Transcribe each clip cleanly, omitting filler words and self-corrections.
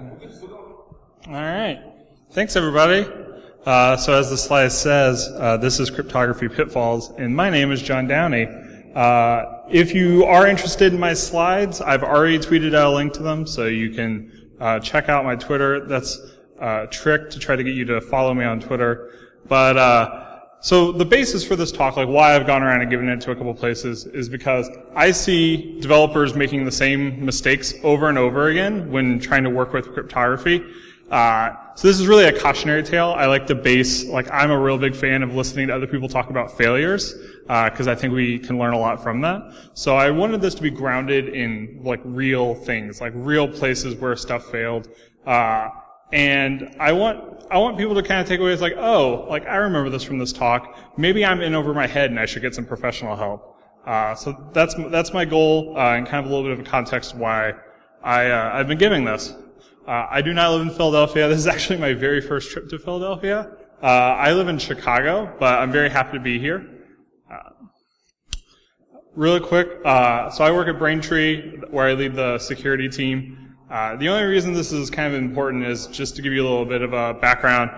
All right. Thanks, everybody. So as the slide says, this is Cryptography Pitfalls, and my name is John Downey. If you are interested in my slides, I've already tweeted out a link to them, so you can check out my Twitter. That's a trick to try to get you to follow me on Twitter. But so the basis for this talk, like why I've gone around and given it to a couple places, is because I see developers making the same mistakes over and over again when trying to work with cryptography. So this is really a cautionary tale. I like to base, like I'm a real big fan of listening to other people talk about failures, because I think we can learn a lot from that. So I wanted this to be grounded in like real things, like real places where stuff failed. And I want people to kind of take away as like, oh, like I remember this from this talk. Maybe I'm in over my head and I should get some professional help. So that's my goal, and kind of a little bit of a context why I've been giving this. I do not live in Philadelphia. This is actually my very first trip to Philadelphia. I live in Chicago, but I'm very happy to be here. Really quick, so I work at Braintree, where I lead the security team. The only reason this is kind of important is just to give you a little bit of a background.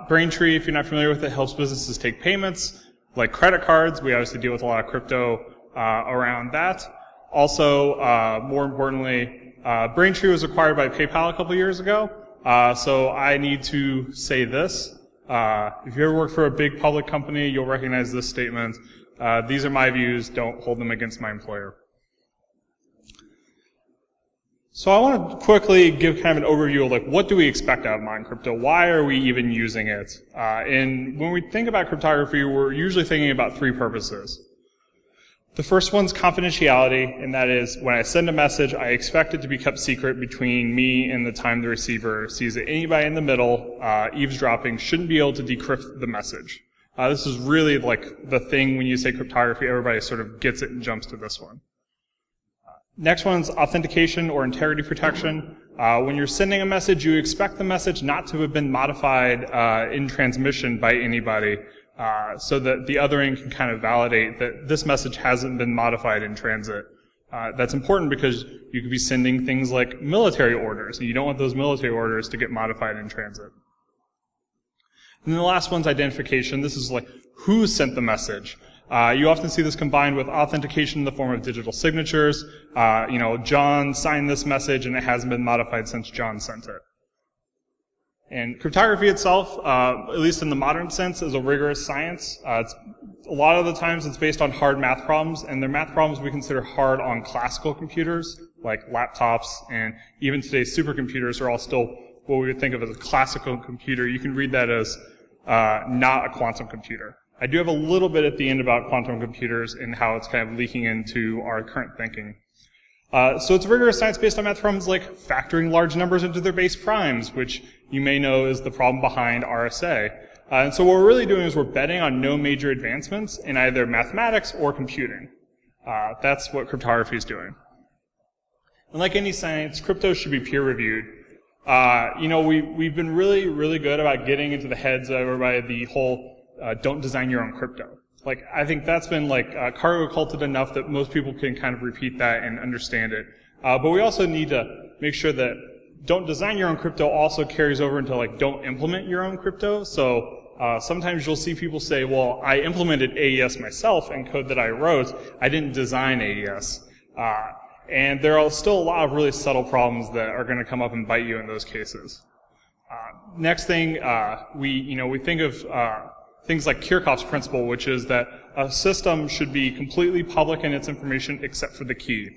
Braintree, if you're not familiar with it, helps businesses take payments, like credit cards. We obviously deal with a lot of crypto around that. Also, more importantly, Braintree was acquired by PayPal a couple years ago, so I need to say this. If you ever work for a big public company, you'll recognize this statement. These are my views, don't hold them against my employer. So I want to quickly give kind of an overview of like what do we expect out of modern crypto? Why are we even using it? And when we think about cryptography, we're usually thinking about three purposes. The first one's confidentiality, and that is when I send a message, I expect it to be kept secret between me and the time the receiver sees it. Anybody in the middle, eavesdropping, shouldn't be able to decrypt the message. This is really like the thing when you say cryptography, everybody sort of gets it and jumps to this one. Next one's authentication or integrity protection. When you're sending a message, you expect the message not to have been modified in transmission by anybody, so that the other end can kind of validate that this message hasn't been modified in transit. That's important because you could be sending things like military orders, and you don't want those military orders to get modified in transit. And then the last one's identification. This is like who sent the message. You often see this combined with authentication in the form of digital signatures. John signed this message and it hasn't been modified since John sent it. And cryptography itself, at least in the modern sense, is a rigorous science. A lot of the times it's based on hard math problems, and they're math problems we consider hard on classical computers, like laptops, and even today's supercomputers are all still what we would think of as a classical computer. You can read that as not a quantum computer. I do have a little bit at the end about quantum computers and how it's kind of leaking into our current thinking. So it's rigorous science based on math problems like factoring large numbers into their base primes, which you may know is the problem behind RSA. And so what we're really doing is we're betting on no major advancements in either mathematics or computing. That's what cryptography is doing. And like any science, crypto should be peer-reviewed. We've been really, really good about getting into the heads of everybody the whole don't design your own crypto. Like, I think that's been like cargo culted enough that most people can kind of repeat that and understand it. But we also need to make sure that don't design your own crypto also carries over into like don't implement your own crypto. So sometimes you'll see people say, well, I implemented AES myself in code that I wrote. I didn't design AES. And there are still a lot of really subtle problems that are going to come up and bite you in those cases. Next thing, we think of things like Kirchhoff's principle, which is that a system should be completely public in its information except for the key.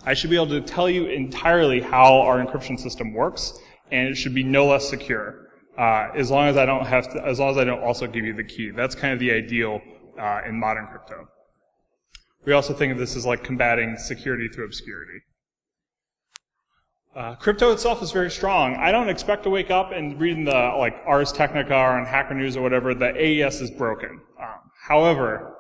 I should be able to tell you entirely how our encryption system works, and it should be no less secure, as long as I don't also give you the key. That's kind of the ideal in modern crypto. We also think of this as like combating security through obscurity. Crypto itself is very strong. I don't expect to wake up and read in the like Ars Technica or on Hacker News or whatever that AES is broken. However,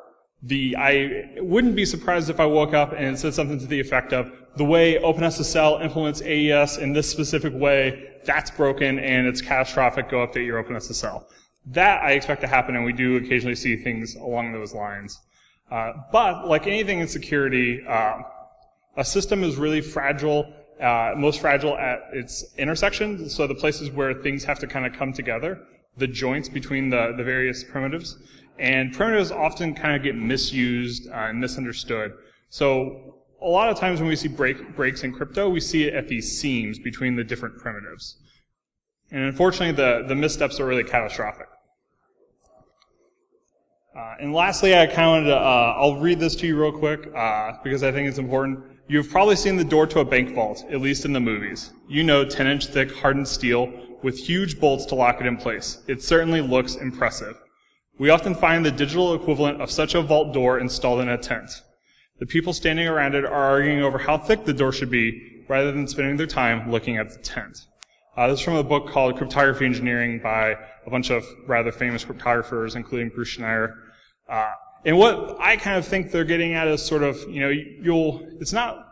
I wouldn't be surprised if I woke up and it said something to the effect of the way OpenSSL implements AES in this specific way, that's broken and it's catastrophic. Go update your OpenSSL. That I expect to happen, and we do occasionally see things along those lines. But like anything in security, a system is really fragile most fragile at its intersections, so the places where things have to kind of come together, the joints between the various primitives. And primitives often kind of get misused and misunderstood. So a lot of times when we see breaks in crypto, we see it at these seams between the different primitives. And unfortunately, the missteps are really catastrophic. And lastly, I kind of wanted to, I'll read this to you real quick because I think it's important. You've probably seen the door to a bank vault, at least in the movies. You know, 10-inch thick hardened steel with huge bolts to lock it in place. It certainly looks impressive. We often find the digital equivalent of such a vault door installed in a tent. The people standing around it are arguing over how thick the door should be rather than spending their time looking at the tent. This is from a book called Cryptography Engineering by a bunch of rather famous cryptographers, including Bruce Schneier. And what I kind of think they're getting at is sort of, you know, it's not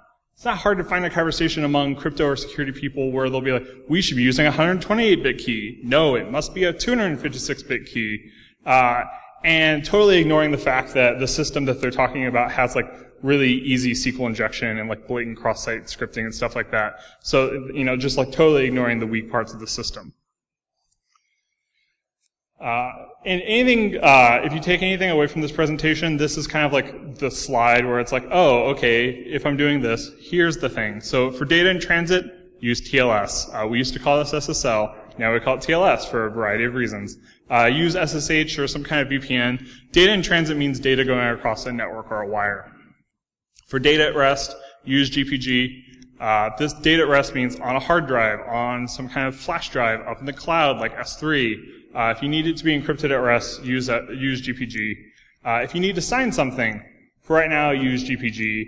hard to find a conversation among crypto or security people where they'll be like, we should be using a 128-bit key. No, it must be a 256-bit key. And totally ignoring the fact that the system that they're talking about has like really easy SQL injection and like blatant cross-site scripting and stuff like that. So, you know, just like totally ignoring the weak parts of the system. And anything, if you take anything away from this presentation, this is kind of like the slide where it's like, oh, okay, if I'm doing this, here's the thing. So for data in transit, use TLS. We used to call this SSL. Now we call it TLS for a variety of reasons. Use SSH or some kind of VPN. Data in transit means data going across a network or a wire. For data at rest, use GPG. This data at rest means on a hard drive, on some kind of flash drive, up in the cloud like S3. If you need it to be encrypted at rest, use GPG. If you need to sign something, for right now, use GPG.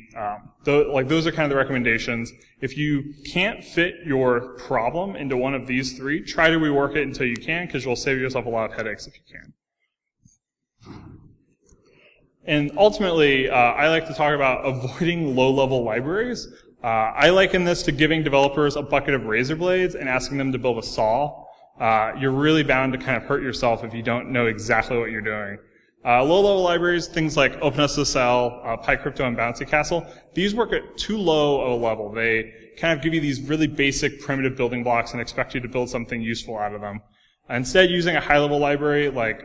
Those are kind of the recommendations. If you can't fit your problem into one of these three, try to rework it until you can, because you'll save yourself a lot of headaches if you can. And ultimately, I like to talk about avoiding low-level libraries. I liken this to giving developers a bucket of razor blades and asking them to build a saw. You're really bound to kind of hurt yourself if you don't know exactly what you're doing. Low-level libraries, things like OpenSSL, PyCrypto, and Bouncy Castle, these work at too low of a level. They kind of give you these really basic primitive building blocks and expect you to build something useful out of them. Instead, using a high-level library like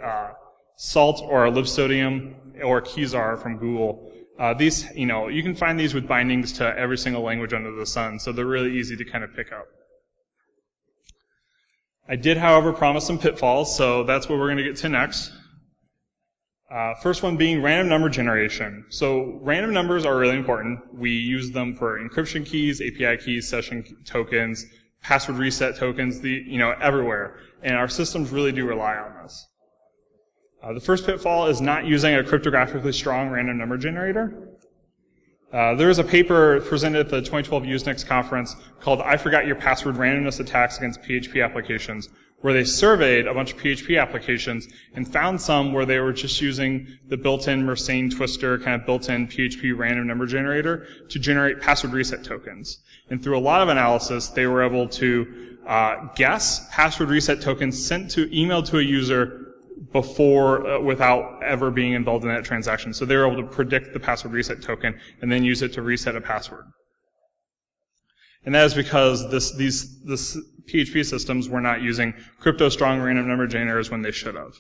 Salt or Libsodium or Kezar from Google, these, you know, you can find these with bindings to every single language under the sun, so they're really easy to kind of pick up. I did, however, promise some pitfalls, so that's what we're going to get to next. First one being random number generation. So random numbers are really important. We use them for encryption keys, API keys, session tokens, password reset tokens, everywhere. And our systems really do rely on this. The first pitfall is not using a cryptographically strong random number generator. There is a paper presented at the 2012 Usenix conference called I Forgot Your Password Randomness Attacks Against PHP Applications, where they surveyed a bunch of PHP applications and found some where they were just using the built-in Mersenne twister, kind of built-in PHP random number generator to generate password reset tokens. And through a lot of analysis, they were able to guess password reset tokens emailed to a user before, without ever being involved in that transaction. So they were able to predict the password reset token and then use it to reset a password. And that is because these PHP systems were not using crypto-strong random number generators when they should have.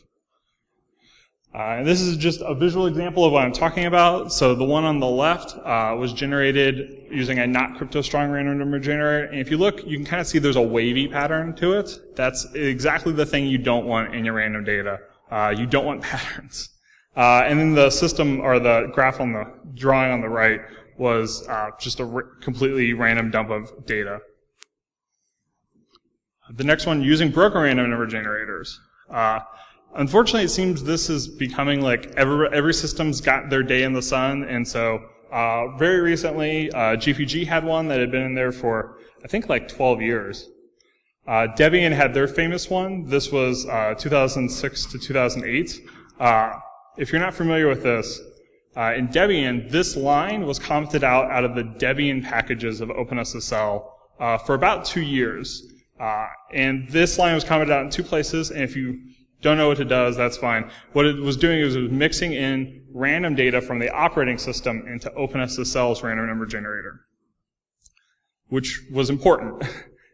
And this is just a visual example of what I'm talking about. So the one on the left was generated using a not crypto-strong random number generator. And if you look, you can kind of see there's a wavy pattern to it. That's exactly the thing you don't want in your random data. You don't want patterns. And then the system, or the graph on the drawing on the right, was just a completely random dump of data. The next one, using broken random number generators. Unfortunately, it seems this is becoming like every system's got their day in the sun, and so very recently, GPG had one that had been in there for, I think, like 12 years. Debian had their famous one. This was 2006 to 2008. If you're not familiar with this, in Debian, this line was commented out of the Debian packages of OpenSSL for about 2 years. And this line was commented out in two places, and if you don't know what it does, that's fine. What it was doing is it was mixing in random data from the operating system into OpenSSL's random number generator. which was important.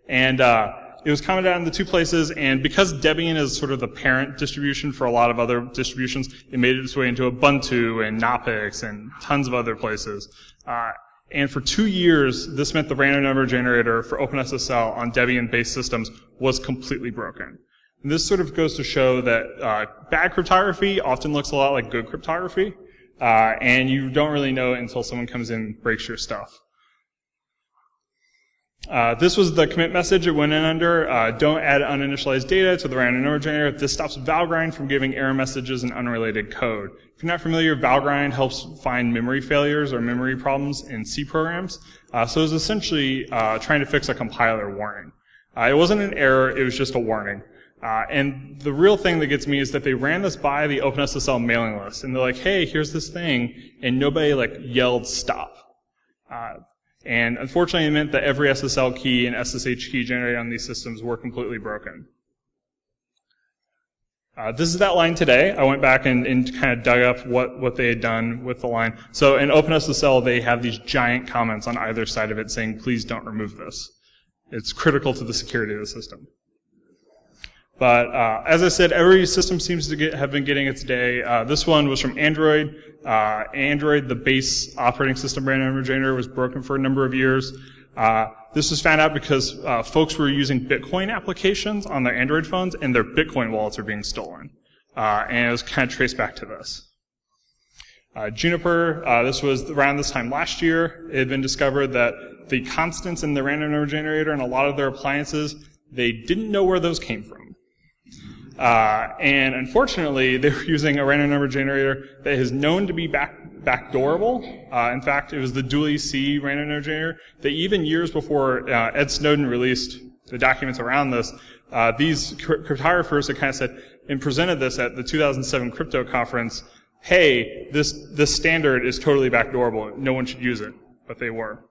And it was commented out in the two places, and because Debian is sort of the parent distribution for a lot of other distributions, it made its way into Ubuntu and Knoppix and tons of other places. And for 2 years, this meant the random number generator for OpenSSL on Debian-based systems was completely broken. And this sort of goes to show that bad cryptography often looks a lot like good cryptography, and you don't really know it until someone comes in and breaks your stuff. This was the commit message it went in under. Don't add uninitialized data to the random number generator. This stops Valgrind from giving error messages and unrelated code. If you're not familiar, Valgrind helps find memory failures or memory problems in C programs. So it was essentially trying to fix a compiler warning. It wasn't an error, it was just a warning. And the real thing that gets me is that they ran this by the OpenSSL mailing list. And they're like, hey, here's this thing. And nobody yelled stop. And unfortunately, it meant that every SSL key and SSH key generated on these systems were completely broken. This is that line today. I went back and kind of dug up what they had done with the line. So in OpenSSL, they have these giant comments on either side of it saying, please don't remove this. It's critical to the security of the system. But as I said, every system seems to have been getting its day. This one was from Android. Android, the base operating system random number generator, was broken for a number of years. This was found out because folks were using Bitcoin applications on their Android phones, and their Bitcoin wallets were being stolen. And it was kind of traced back to this. Juniper, this was around this time last year. It had been discovered that the constants in the random number generator and a lot of their appliances, they didn't know where those came from. And unfortunately, they were using a random number generator that is known to be backdoorable. In fact, it was the dual EC random number generator that even years before Ed Snowden released the documents around this, these cryptographers had kind of said and presented this at the 2007 crypto conference, hey, this standard is totally backdoorable. No one should use it. But they were.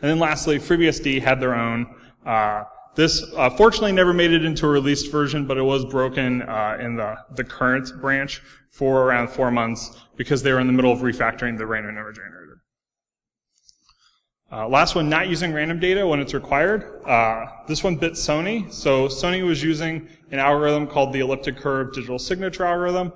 And then lastly, FreeBSD had their own. This fortunately never made it into a released version, but it was broken in the current branch for around 4 months because they were in the middle of refactoring the random number generator. Last one, not using random data when it's required. This one bit Sony. So Sony was using an algorithm called the elliptic curve digital signature algorithm,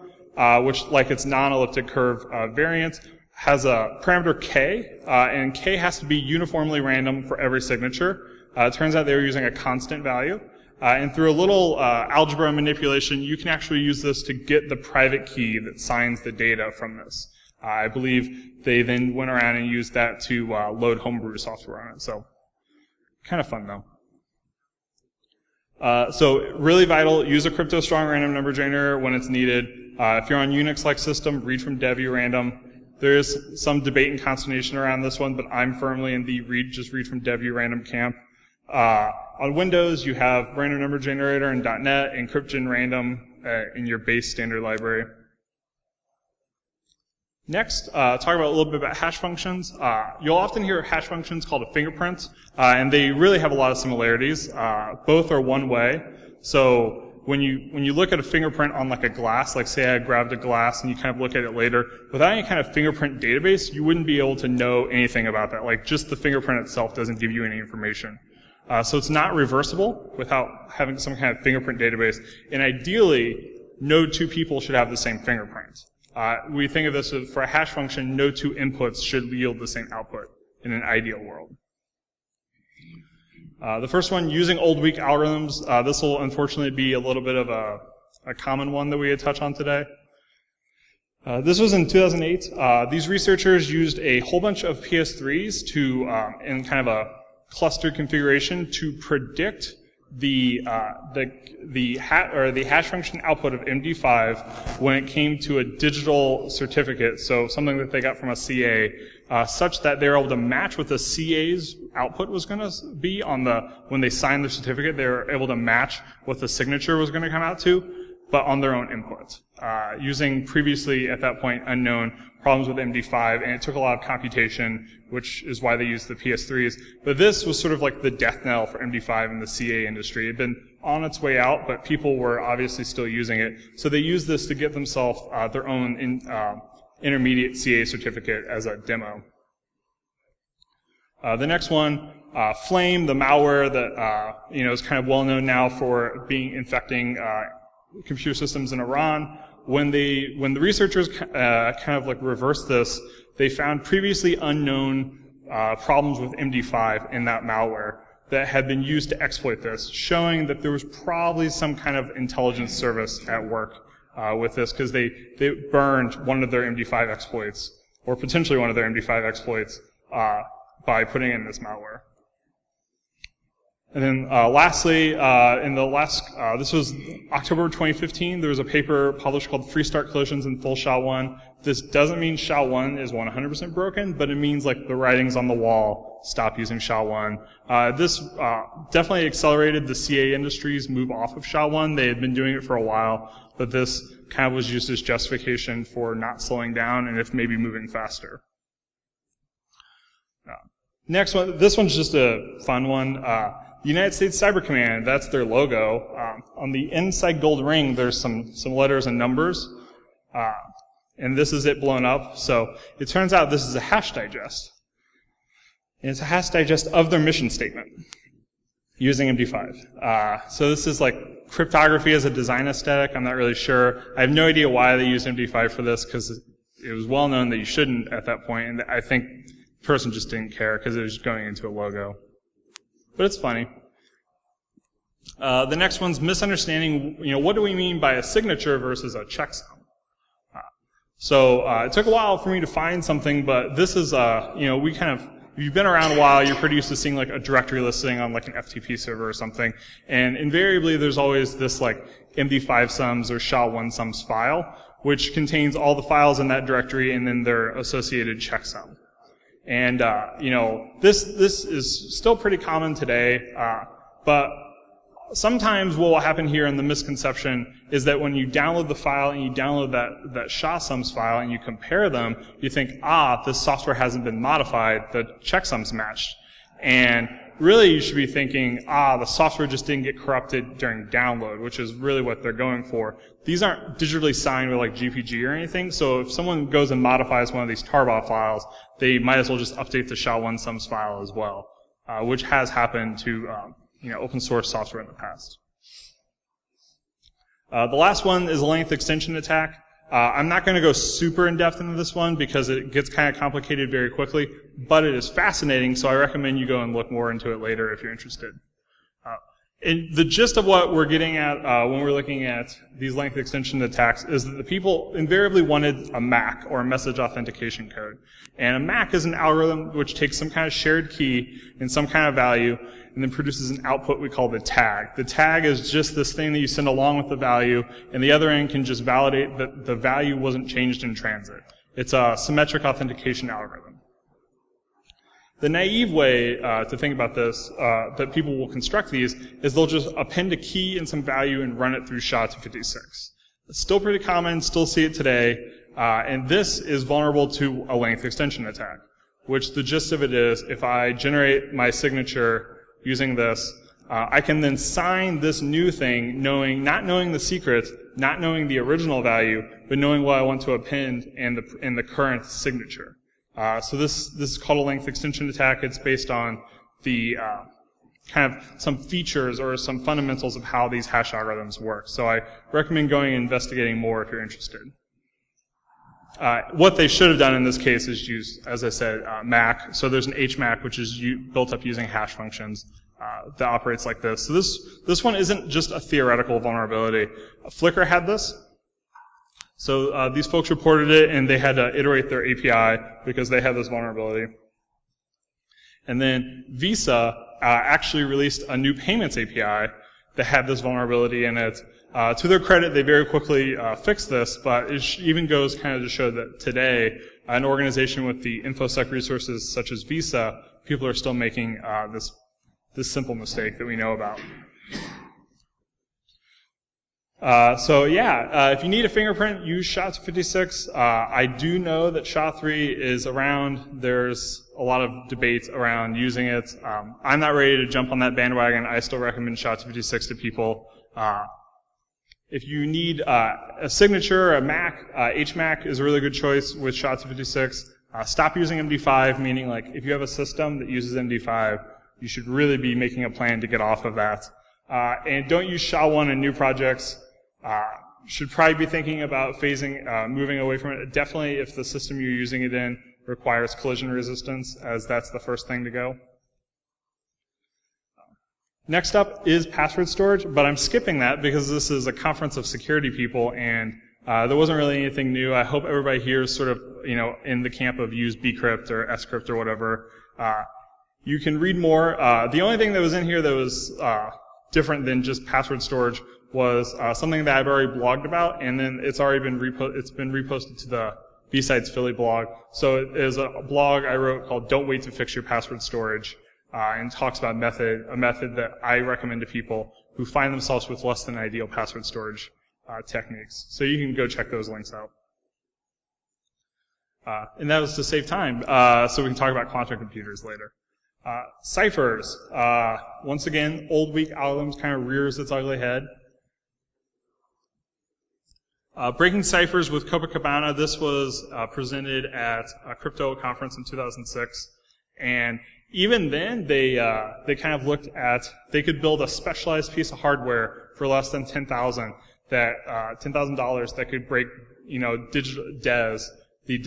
which, like its non-elliptic curve variant, has a parameter k, and k has to be uniformly random for every signature. It turns out they were using a constant value. And through a little algebra manipulation, you can actually use this to get the private key that signs the data from this. I believe they then went around and used that to load homebrew software on it. So, kind of fun though. So, really vital, use a crypto-strong random number generator when it's needed. If you're on Unix-like system, read from dev-urandom. There is some debate and consternation around this one, but I'm firmly in the just read from dev-urandom camp. On Windows, you have random number generator in .NET, encryption random in your base standard library. Next, talk about a little bit about hash functions. You'll often hear hash functions called a fingerprint, and they really have a lot of similarities. Both are one way. So when you look at a fingerprint on a glass, like say I grabbed a glass and you kind of look at it later, without any kind of fingerprint database, you wouldn't be able to know anything about that. Like just the fingerprint itself doesn't give you any information. So it's not reversible without having some kind of fingerprint database. And ideally, no two people should have the same fingerprint. We think of this as, for a hash function, no two inputs should yield the same output in an ideal world. The first one, using old weak algorithms. This will unfortunately be a little bit of a common one that we had touched on today. This was in 2008. These researchers used a whole bunch of PS3s to, in kind of a cluster configuration, to predict the hash function output of MD5 when it came to a digital certificate, so something that they got from a CA, such that they were able to match what the CA's output was going to be when they signed the certificate. They were able to match what the signature was going to come out to, but on their own input, using previously at that point unknown problems with MD5, and it took a lot of computation, which is why they used the PS3s. But this was sort of like the death knell for MD5 in the CA industry. It had been on its way out, but people were obviously still using it. So they used this to get themselves their own intermediate CA certificate as a demo. The next one, Flame, the malware that is kind of well known now for infecting computer systems in Iran. When the researchers kind of like reversed this, they found previously unknown problems with MD5 in that malware that had been used to exploit this, showing that there was probably some kind of intelligence service at work with this, because they burned one of their MD5 exploits, or potentially one of their MD5 exploits, by putting in this malware. And then lastly, this was October 2015, there was a paper published called Free Start Collisions in Full SHA-1. This doesn't mean SHA-1 is 100% broken, but it means like the writing's on the wall, stop using SHA-1. This definitely accelerated the CA industry's move off of SHA-1. They had been doing it for a while, but this kind of was used as justification for not slowing down and if maybe moving faster. Next one, this one's just a fun one. United States Cyber Command, that's their logo. On the inside gold ring, there's some letters and numbers. And this is it blown up. So it turns out this is a hash digest. And it's a hash digest of their mission statement using MD5. So this is like cryptography as a design aesthetic. I'm not really sure. I have no idea why they used MD5 for this, because it was well known that you shouldn't at that point. And I think the person just didn't care because it was going into a logo. But it's funny. The next one's misunderstanding, what do we mean by a signature versus a checksum? So it took a while for me to find something, but this is, you've been around a while, you're pretty used to seeing like a directory listing on like an FTP server or something, and invariably there's always this like MD5 sums or SHA-1 sums file, which contains all the files in that directory and then their associated checksum. And, this is still pretty common today, but sometimes what will happen here in the misconception is that when you download the file and you download that SHA-sums file and you compare them, you think, this software hasn't been modified, the checksums matched. And really you should be thinking, the software just didn't get corrupted during download, which is really what they're going for. These aren't digitally signed with like GPG or anything, so if someone goes and modifies one of these tarball files, they might as well just update the SHA-1 sums file as well, which has happened to open source software in the past. The last one is a length extension attack. I'm not going to go super in-depth into this one because it gets kind of complicated very quickly, but it is fascinating, so I recommend you go and look more into it later if you're interested. And the gist of what we're getting at when we're looking at these length extension attacks is that the people invariably wanted a MAC, or a message authentication code. And a MAC is an algorithm which takes some kind of shared key and some kind of value and then produces an output we call the tag. The tag is just this thing that you send along with the value, and the other end can just validate that the value wasn't changed in transit. It's a symmetric authentication algorithm. The naive way to think about this, that people will construct these, is they'll just append a key and some value and run it through SHA-256. It's still pretty common, still see it today, and this is vulnerable to a length extension attack, which the gist of it is, if I generate my signature using this, I can then sign this new thing not knowing the secret, not knowing the original value, but knowing what I want to append in the current signature. So this is called a length extension attack. It's based on the kind of some features or some fundamentals of how these hash algorithms work. So I recommend going and investigating more if you're interested. What they should have done in this case is use, as I said, MAC. So there's an HMAC, which is built up using hash functions that operates like this. So this one isn't just a theoretical vulnerability. Flickr had this. So these folks reported it, and they had to iterate their API because they had this vulnerability. And then Visa actually released a new payments API that had this vulnerability in it. To their credit, they very quickly fixed this, but it even goes kind of to show that today, an organization with the InfoSec resources such as Visa, people are still making this simple mistake that we know about. If you need a fingerprint, use SHA-256. I do know that SHA-3 is around. There's a lot of debate around using it. I'm not ready to jump on that bandwagon. I still recommend SHA-256 to people. If you need a signature, a MAC, HMAC is a really good choice with SHA-256. Stop using MD5, meaning like if you have a system that uses MD5, you should really be making a plan to get off of that. And don't use SHA-1 in new projects. Should probably be thinking about moving away from it. Definitely if the system you're using it in requires collision resistance, as that's the first thing to go. Next up is password storage, but I'm skipping that because this is a conference of security people, and there wasn't really anything new. I hope everybody here is sort of, in the camp of use bcrypt or scrypt or whatever. You can read more. The only thing that was in here that was different than just password storage was something that I've already blogged about, and then it's already been reposted to the BSides Philly blog. So it is a blog I wrote called "Don't Wait to Fix Your Password Storage," and talks about a method that I recommend to people who find themselves with less than ideal password storage techniques. So you can go check those links out. And that was to save time, so we can talk about quantum computers later. Ciphers. Once again, old weak algorithms kind of rears its ugly head. Breaking ciphers with Copacabana. This was presented at a crypto conference in 2006, and even then they kind of looked at they could build a specialized piece of hardware for less than $10,000 that could break digital DES, the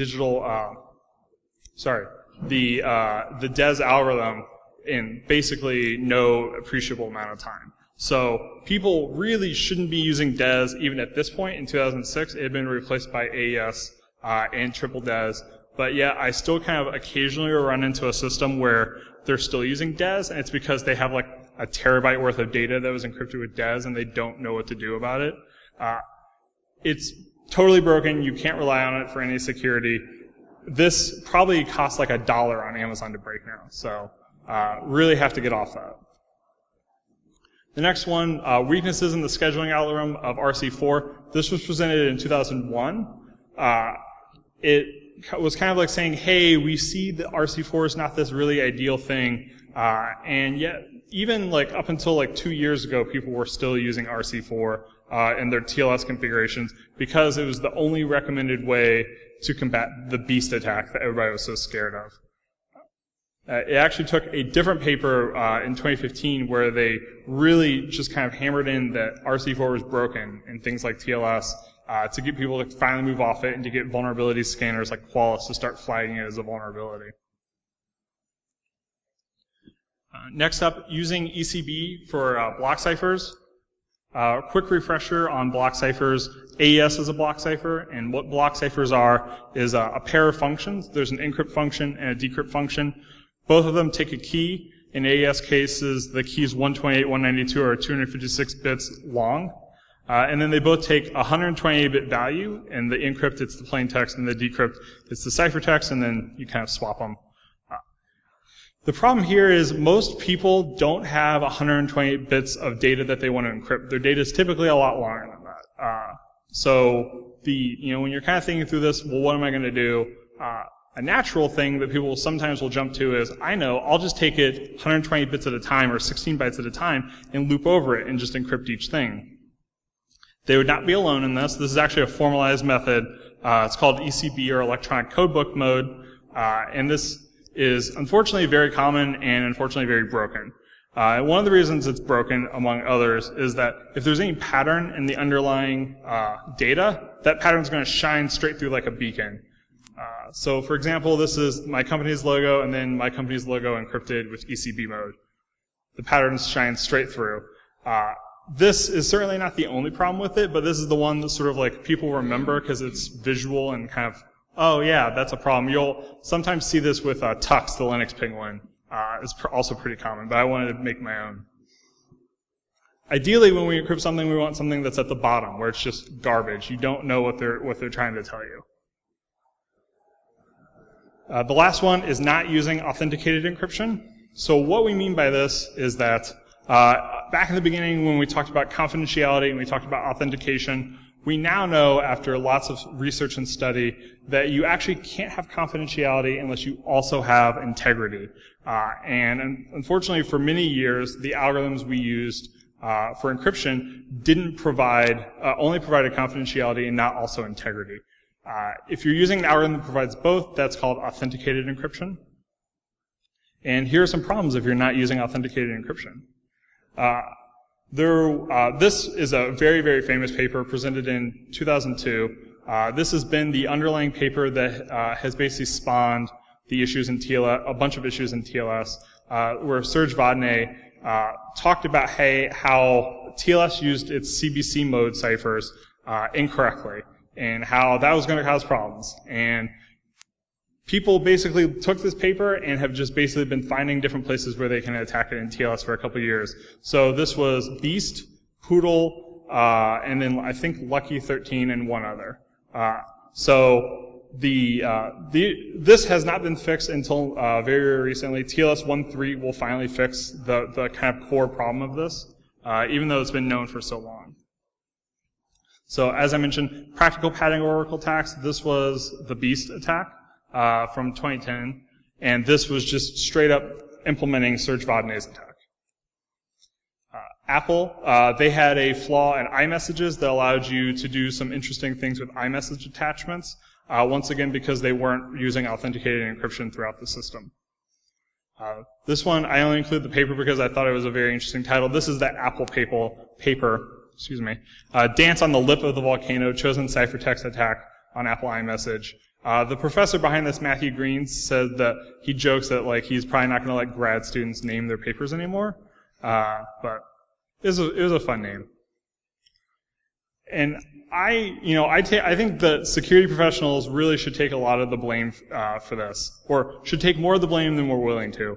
DES algorithm in basically no appreciable amount of time. So people really shouldn't be using DES even at this point. In 2006, it had been replaced by AES and triple DES. But yeah, I still kind of occasionally run into a system where they're still using DES, and it's because they have like a terabyte worth of data that was encrypted with DES, and they don't know what to do about it. It's totally broken. You can't rely on it for any security. This probably costs like $1 on Amazon to break now. So really have to get off that. The next one, weaknesses in the scheduling algorithm of RC4. This was presented in 2001. It was kind of like saying, hey, we see that RC4 is not this really ideal thing, and yet even like up until like 2 years ago, people were still using RC4 in their TLS configurations because it was the only recommended way to combat the beast attack that everybody was so scared of. It actually took a different paper in 2015 where they really just kind of hammered in that RC4 was broken in things like TLS to get people to finally move off it and to get vulnerability scanners like Qualys to start flagging it as a vulnerability. Next up, using ECB for block ciphers. Quick refresher on block ciphers. AES is a block cipher, and what block ciphers are is a pair of functions. There's an encrypt function and a decrypt function. Both of them take a key. In AES cases, the keys 128, 192 are 256 bits long. And then they both take a 128-bit value, and the encrypt, it's the plain text, and the decrypt, it's the ciphertext, and then you kind of swap them. The problem here is most people don't have 128 bits of data that they want to encrypt. Their data is typically a lot longer than that. So when you're kind of thinking through this, well, what am I going to do? A natural thing that people sometimes will jump to is, I know, I'll just take it 120 bits at a time or 16 bytes at a time and loop over it and just encrypt each thing. They would not be alone in this. This is actually a formalized method. It's called ECB, or electronic codebook mode, and this is unfortunately very common and unfortunately very broken. One of the reasons it's broken, among others, is that if there's any pattern in the underlying data, that pattern's going to shine straight through like a beacon. So, for example, this is my company's logo, and then my company's logo encrypted with ECB mode. The patterns shine straight through. This is certainly not the only problem with it, but this is the one that sort of like people remember because it's visual and kind of, oh yeah, that's a problem. You'll sometimes see this with Tux, the Linux penguin. It's also pretty common, but I wanted to make my own. Ideally, when we encrypt something, we want something that's at the bottom, where it's just garbage. You don't know what they're trying to tell you. The last one is not using authenticated encryption. So what we mean by this is that back in the beginning when we talked about confidentiality and we talked about authentication, we now know after lots of research and study that you actually can't have confidentiality unless you also have integrity. And unfortunately for many years, the algorithms we used for encryption didn't provide, only provided confidentiality and not also integrity. If you're using an algorithm that provides both, that's called authenticated encryption. And here are some problems if you're not using authenticated encryption. This is a very, very famous paper presented in 2002. This has been the underlying paper that has basically spawned the issues in TLS, a bunch of issues in TLS, where Serge Downey talked about how TLS used its CBC mode ciphers incorrectly, and how that was going to cause problems. And people basically took this paper and have just basically been finding different places where they can attack it in TLS for a couple of years. So this was Beast, Poodle, and then I think Lucky 13 and one other. This has not been fixed until very, very recently. TLS 1.3 will finally fix the kind of core problem of this, even though it's been known for so long. So as I mentioned, practical padding oracle attacks. This was the Beast attack from 2010, and this was just straight up implementing Serge Downey's attack. Apple, they had a flaw in iMessages that allowed you to do some interesting things with iMessage attachments, once again because they weren't using authenticated encryption throughout the system. This one, I only include the paper because I thought it was a very interesting title. This is the Apple paper, Dance on the Lip of the Volcano, Chosen Ciphertext Attack on Apple iMessage. The professor behind this, Matthew Green, said that he jokes that he's probably not going to let grad students name their papers anymore, but it was a fun name. And I think that security professionals really should take a lot of the blame for this, or should take more of the blame than we're willing to.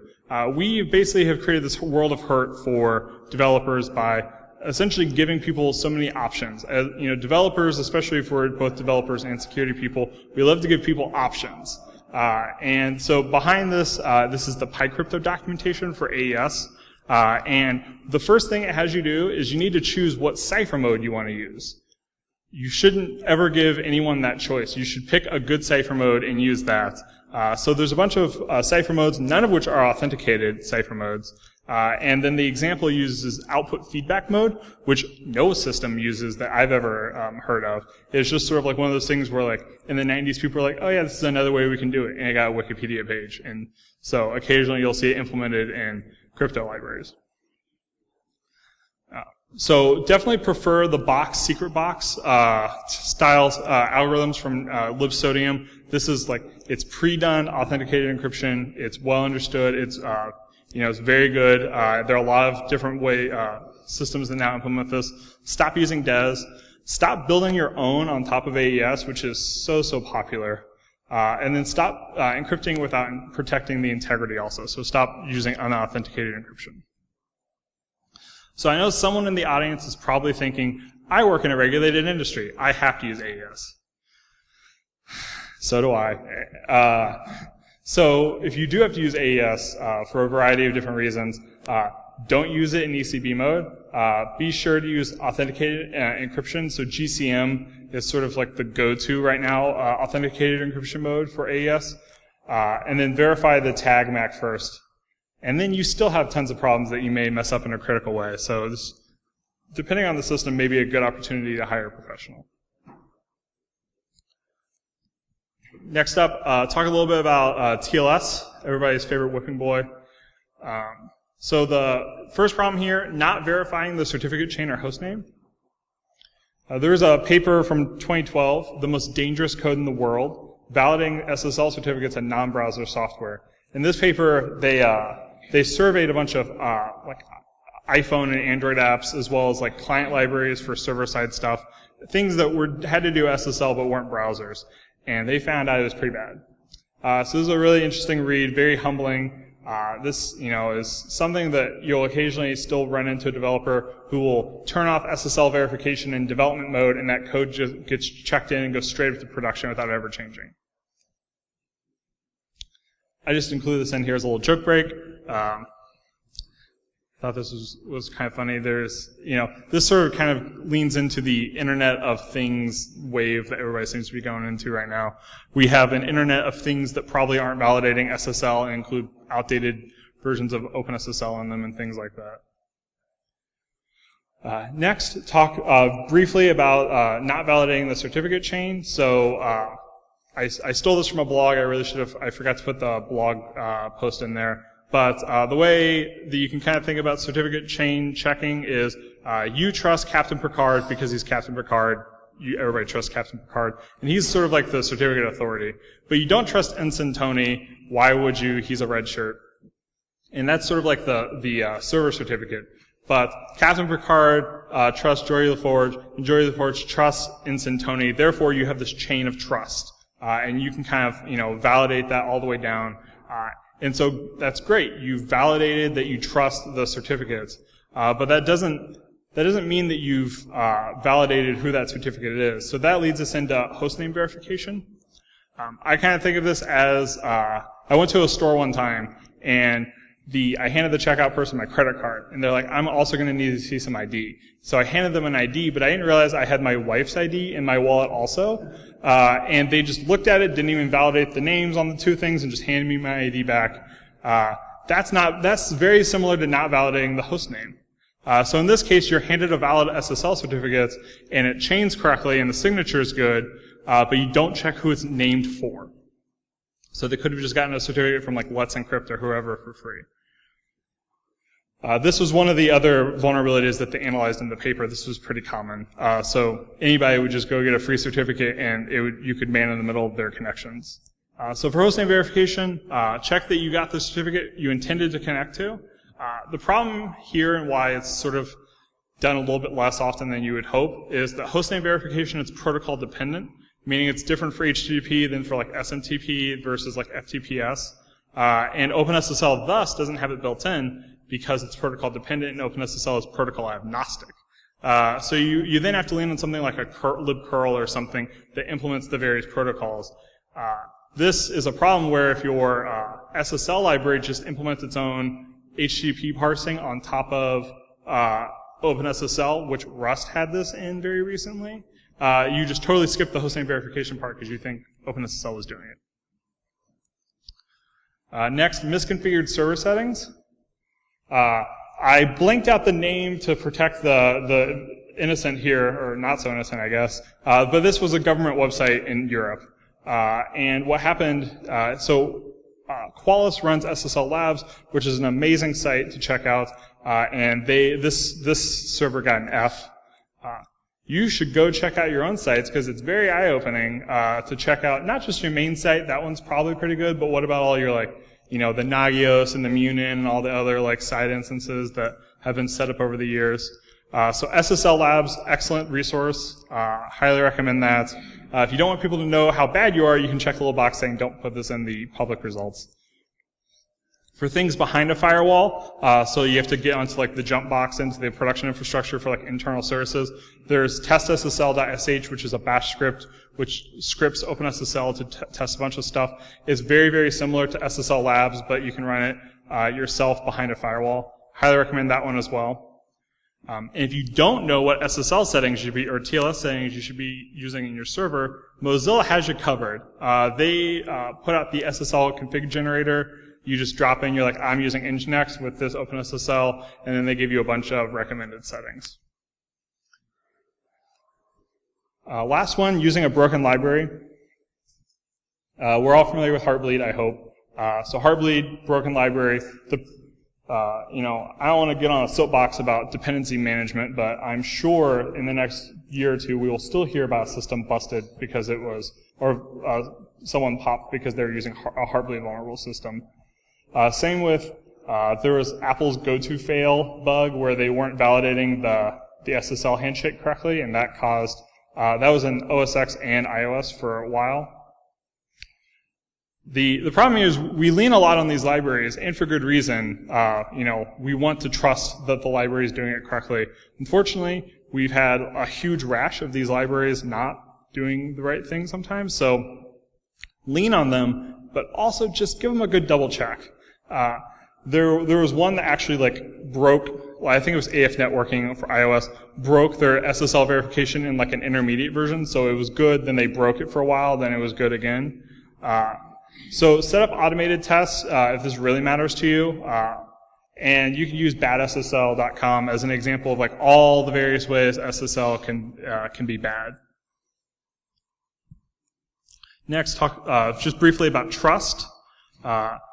We basically have created this world of hurt for developers by essentially giving people so many options. As developers, especially for both developers and security people, we love to give people options. And so behind this, this is the PyCrypto documentation for AES. And the first thing it has you do is you need to choose what cipher mode you want to use. You shouldn't ever give anyone that choice. You should pick a good cipher mode and use that. So there's a bunch of cipher modes, none of which are authenticated cipher modes. And then the example uses output feedback mode, which no system uses that I've ever heard of. It's just sort of like one of those things where in the 90s people were like, oh yeah, this is another way we can do it. And it got a Wikipedia page. And so occasionally you'll see it implemented in crypto libraries. So definitely prefer the secret box styles algorithms from libsodium. This is it's pre-done authenticated encryption. It's well understood. It's it's very good. There are a lot of different systems that now implement this. Stop using DES. Stop building your own on top of AES, which is so popular. And then stop encrypting without protecting the integrity also. So stop using unauthenticated encryption. So I know someone in the audience is probably thinking, I work in a regulated industry. I have to use AES. So do I. So if you do have to use AES for a variety of different reasons, don't use it in ECB mode. Be sure to use authenticated encryption. So GCM is sort of the go-to right now, authenticated encryption mode for AES. And then verify the tag MAC first. And then you still have tons of problems that you may mess up in a critical way. So this, depending on the system, may be a good opportunity to hire a professional. Next up, talk a little bit about TLS, everybody's favorite whipping boy. So the first problem here, not verifying the certificate chain or hostname. There's a paper from 2012, The Most Dangerous Code in the World, validating SSL certificates and non-browser software. In this paper, they surveyed a bunch of iPhone and Android apps, as well as client libraries for server-side stuff, things that had to do SSL but weren't browsers. And they found out it was pretty bad. So this is a really interesting read, very humbling. This, is something that you'll occasionally still run into a developer who will turn off SSL verification in development mode, and that code just gets checked in and goes straight up to production without ever changing. I just included this in here as a little joke break. Thought this was kind of funny. There's, this sort of kind of leans into the Internet of Things wave that everybody seems to be going into right now. We have an Internet of Things that probably aren't validating SSL and include outdated versions of OpenSSL in them and things like that. Next, talk briefly about not validating the certificate chain. So I stole this from a blog. I forgot to put the blog post in there. But the way that you can kind of think about certificate chain checking is you trust Captain Picard because he's Captain Picard. Everybody trusts Captain Picard, and he's sort of like the certificate authority. But you don't trust Ensign Tony. Why would you? He's a red shirt. And that's sort of like the server certificate. But Captain Picard trusts Geordi LaForge, and Geordi LaForge trusts Ensign Tony. Therefore, you have this chain of trust, and you can kind of validate that all the way down. And so that's great. You've validated that you trust the certificates, but that doesn't mean that you've validated who that certificate is. So that leads us into hostname verification. I kind of think of this as I went to a store one time, and I handed the checkout person my credit card, and they're like, I'm also going to need to see some ID. So I handed them an ID, but I didn't realize I had my wife's ID in my wallet also. And they just looked at it, didn't even validate the names on the two things, and just handed me my ID back. That's very similar to not validating the host name. So in this case, you're handed a valid SSL certificate, and it chains correctly, and the signature is good, but you don't check who it's named for. So they could have just gotten a certificate from like Let's Encrypt or whoever for free. This was one of the other vulnerabilities that they analyzed in the paper. This was pretty common. So anybody would just go get a free certificate, and you could man in the middle of their connections. So for hostname verification, check that you got the certificate you intended to connect to. The problem here, and why it's sort of done a little bit less often than you would hope, is that hostname verification is protocol dependent, meaning it's different for HTTP than for like SMTP versus like FTPS. And OpenSSL thus doesn't have it built in because it's protocol dependent, and OpenSSL is protocol agnostic. So you then have to lean on something like a libcurl or something that implements the various protocols. This is a problem where if your SSL library just implements its own HTTP parsing on top of OpenSSL, which Rust had this in very recently, you just totally skip the hostname verification part because you think OpenSSL was doing it. Next, misconfigured server settings. I blanked out the name to protect the innocent here, or not so innocent, I guess. But this was a government website in Europe. And what happened, Qualys runs SSL Labs, which is an amazing site to check out, and this server got an F. You should go check out your own sites, because it's very eye-opening to check out not just your main site, that one's probably pretty good, but what about all your the Nagios and the Munin and all the other side instances that have been set up over the years. So SSL Labs, excellent resource, highly recommend that. If you don't want people to know how bad you are, you can check the little box saying don't put this in the public results. For things behind a firewall, so you have to get onto the jump box into the production infrastructure for internal services. There's testssl.sh, which is a bash script which scripts OpenSSL to test a bunch of stuff. It's very, very similar to SSL Labs, but you can run it yourself behind a firewall. Highly recommend that one as well. And if you don't know what SSL settings you should be, or TLS settings you should be using in your server, Mozilla has you covered. They put out the SSL config generator. You just drop in, you're like, I'm using Nginx with this OpenSSL, and then they give you a bunch of recommended settings. Last one, using a broken library. We're all familiar with Heartbleed, I hope. So Heartbleed, broken library. I don't want to get on a soapbox about dependency management, but I'm sure in the next year or two we will still hear about a system busted because it was, or someone popped because they were using a Heartbleed vulnerable system. Same with, there was Apple's go-to fail bug where they weren't validating the SSL handshake correctly, and that caused, that was in OS X and iOS for a while. The problem is we lean a lot on these libraries, and for good reason. We want to trust that the library is doing it correctly. Unfortunately, we've had a huge rash of these libraries not doing the right thing sometimes, so lean on them, but also just give them a good double check. There was one that actually broke, I think it was AF Networking for iOS, broke their SSL verification in an intermediate version, so it was good, then they broke it for a while, then it was good again. So set up automated tests if this really matters to you, and you can use badssl.com as an example of all the various ways SSL can be bad. Next, talk just briefly about trust.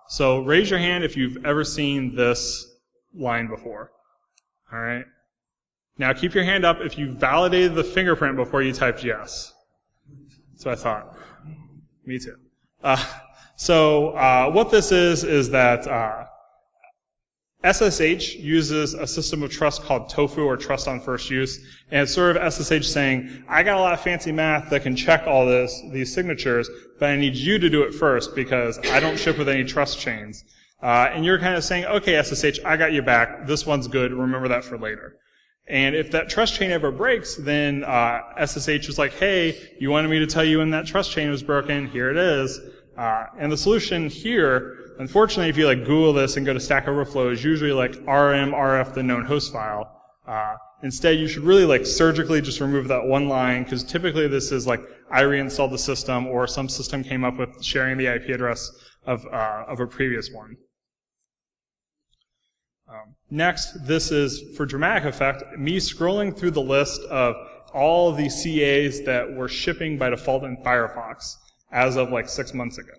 So raise your hand if you've ever seen this line before. All right. Now keep your hand up if you validated the fingerprint before you typed yes. That's what I thought. Me too. So what this is that SSH uses a system of trust called TOFU, or trust on first use, and it's sort of SSH saying, I got a lot of fancy math that can check all these signatures, but I need you to do it first because I don't ship with any trust chains. And you're kind of saying, okay, SSH, I got you back. This one's good. Remember that for later. And if that trust chain ever breaks, then SSH is like, hey, you wanted me to tell you when that trust chain was broken. Here it is. And the solution here, unfortunately, if you like Google this and go to Stack Overflow, is usually like rm/rf the known host file. Instead, you should really like surgically just remove that one line, because typically this is like I reinstalled the system, or some system came up with sharing the IP address of a previous one. Next, this is, for dramatic effect, me scrolling through the list of all of the CAs that were shipping by default in Firefox as of like 6 months ago.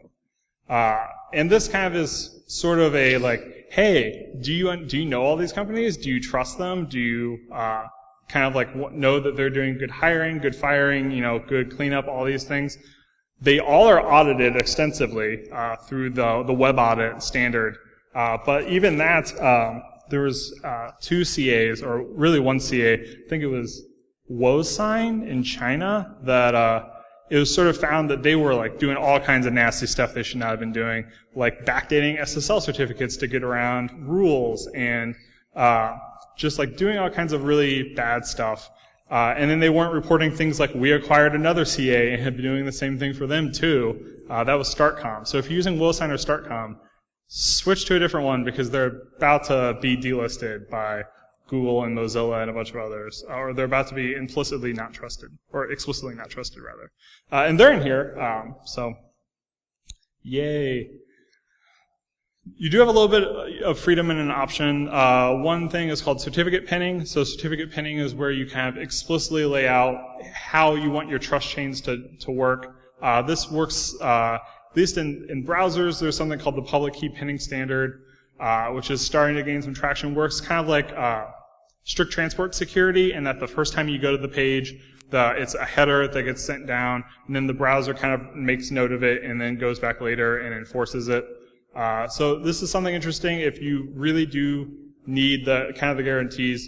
And this kind of is sort of a like, hey, do you know all these companies? Do you trust them? Do you kind of like know that they're doing good hiring, good firing, good cleanup, all these things? They all are audited extensively through the web audit standard. But even that, there was 2 CAs, or really 1 CA. I think it was Wosign in China that it was sort of found that they were like doing all kinds of nasty stuff they should not have been doing, like backdating SSL certificates to get around rules, and just like doing all kinds of really bad stuff. And then they weren't reporting things like, we acquired another CA and had been doing the same thing for them too. That was StartCom. So if you're using Wosign or StartCom, switch to a different one, because they're about to be delisted by Google and Mozilla and a bunch of others, or they're about to be implicitly not trusted, or explicitly not trusted, rather. And they're in here, so yay. You do have a little bit of freedom in an option. One thing is called certificate pinning. So certificate pinning is where you kind of explicitly lay out how you want your trust chains to work. This works, at least in browsers, there's something called the public key pinning standard, which is starting to gain some traction. Works kind of like strict transport security, and that the first time you go to the page, it's a header that gets sent down, and then the browser kind of makes note of it and then goes back later and enforces it. So this is something interesting. If you really do need the kind of the guarantees,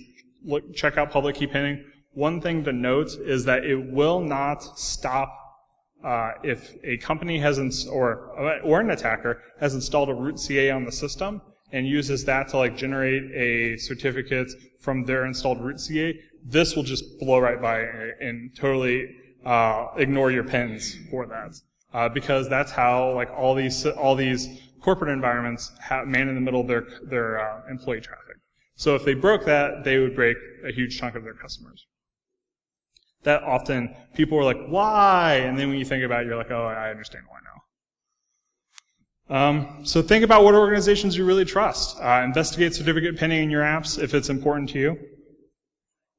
check out public key pinning. One thing to note is that it will not stop if a company has or an attacker has installed a root CA on the system and uses that to like generate a certificate from their installed root CA. This will just blow right by and totally ignore your pins for that, because that's how like all these corporate environments man in the middle of their employee traffic. So if they broke that, they would break a huge chunk of their customers. That often people are like, why? And then when you think about it, you're like, oh, I understand why now. So think about what organizations you really trust. Investigate certificate pinning in your apps if it's important to you.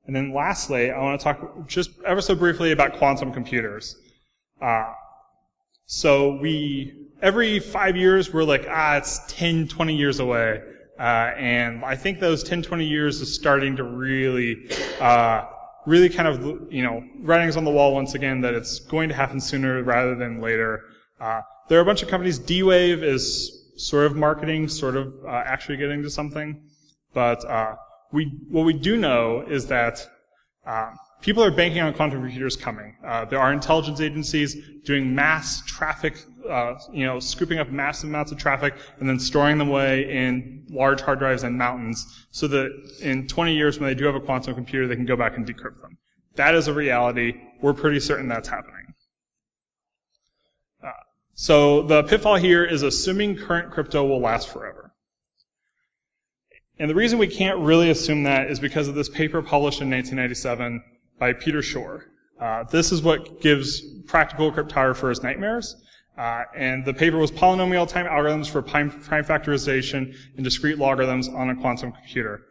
And then lastly, I want to talk just ever so briefly about quantum computers. So every 5 years, we're like, it's 10, 20 years away. And I think those 10, 20 years is starting to really kind of, writings on the wall once again that it's going to happen sooner rather than later. There are a bunch of companies. D-Wave is sort of marketing, sort of actually getting to something. But what we do know is that people are banking on quantum computers coming. There are intelligence agencies doing mass traffic, scooping up massive amounts of traffic and then storing them away in large hard drives and mountains so that in 20 years when they do have a quantum computer, they can go back and decrypt them. That is a reality. We're pretty certain that's happening. So the pitfall here is assuming current crypto will last forever. And the reason we can't really assume that is because of this paper published in 1997 by Peter Shor. This is what gives practical cryptographers nightmares. And the paper was polynomial time algorithms for prime factorization and discrete logarithms on a quantum computer.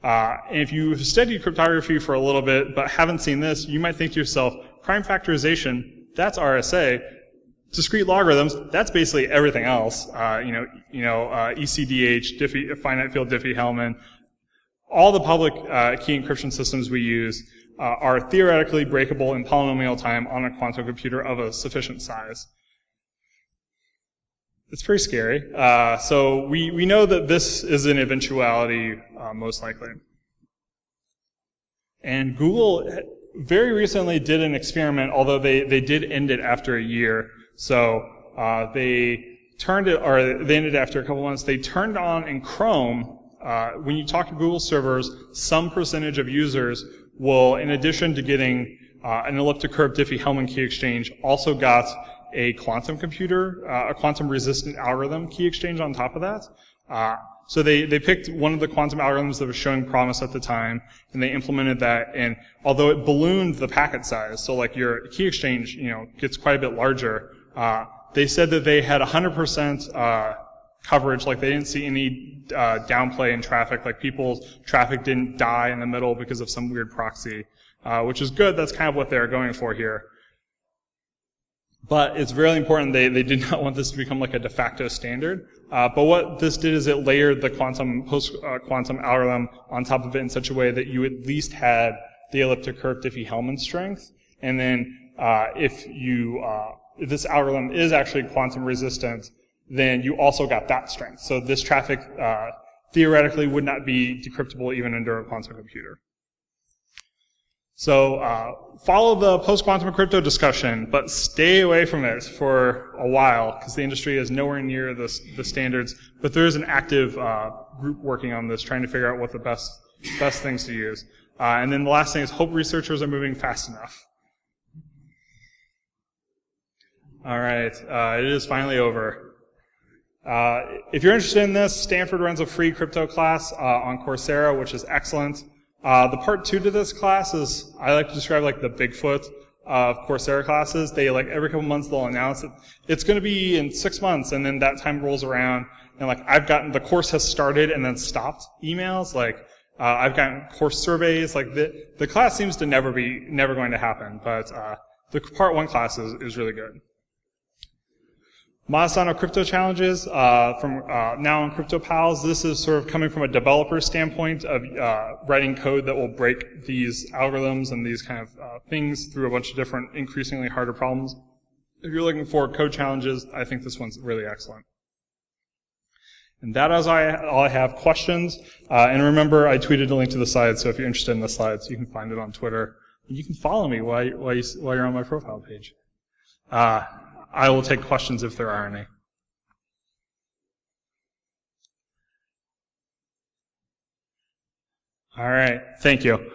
And if you've studied cryptography for a little bit but haven't seen this, you might think to yourself, prime factorization, that's RSA. discrete logarithms, that's basically everything else. ECDH, finite field Diffie-Hellman. All the public key encryption systems we use are theoretically breakable in polynomial time on a quantum computer of a sufficient size. It's pretty scary. So we know that this is an eventuality, most likely. And Google very recently did an experiment, although they did end it after a year. So they ended after a couple months. They turned on in Chrome, when you talk to Google servers, some percentage of users will, in addition to getting an elliptic curve Diffie-Hellman key exchange, also got a quantum computer, a quantum resistant algorithm key exchange on top of that. So they picked one of the quantum algorithms that was showing promise at the time, and they implemented that, and although it ballooned the packet size, so like your key exchange, gets quite a bit larger, they said that they had 100% coverage, like they didn't see any downplay in traffic, like people's traffic didn't die in the middle because of some weird proxy, which is good. That's kind of what they're going for here. But it's really important, they did not want this to become like a de facto standard. But what this did is it layered the post-quantum algorithm on top of it in such a way that you at least had the elliptic curve Diffie-Hellman strength. And then if this algorithm is actually quantum resistant, then you also got that strength. So this traffic theoretically would not be decryptable even under a quantum computer. So follow the post-quantum crypto discussion, but stay away from it for a while because the industry is nowhere near the standards. But there is an active group working on this, trying to figure out what the best things to use. And then the last thing is hope researchers are moving fast enough. All right, it is finally over. If you're interested in this, Stanford runs a free crypto class on Coursera, which is excellent. The part 2 to this class is, I like to describe like the Bigfoot of Coursera classes. They like every couple months they'll announce it. It's going to be in 6 months, and then that time rolls around, and like I've gotten the course has started and then stopped emails. Like I've gotten course surveys. Like the class seems to never going to happen, but the part 1 class is really good. Matasano crypto challenges from now on CryptoPals. This is sort of coming from a developer standpoint of writing code that will break these algorithms and these kind of things through a bunch of different increasingly harder problems. If you're looking for code challenges, I think this one's really excellent. And that is all I have. Questions. And remember, I tweeted a link to the slides, so if you're interested in the slides, you can find it on Twitter. And you can follow me while you're on my profile page. I will take questions if there are any. All right. Thank you.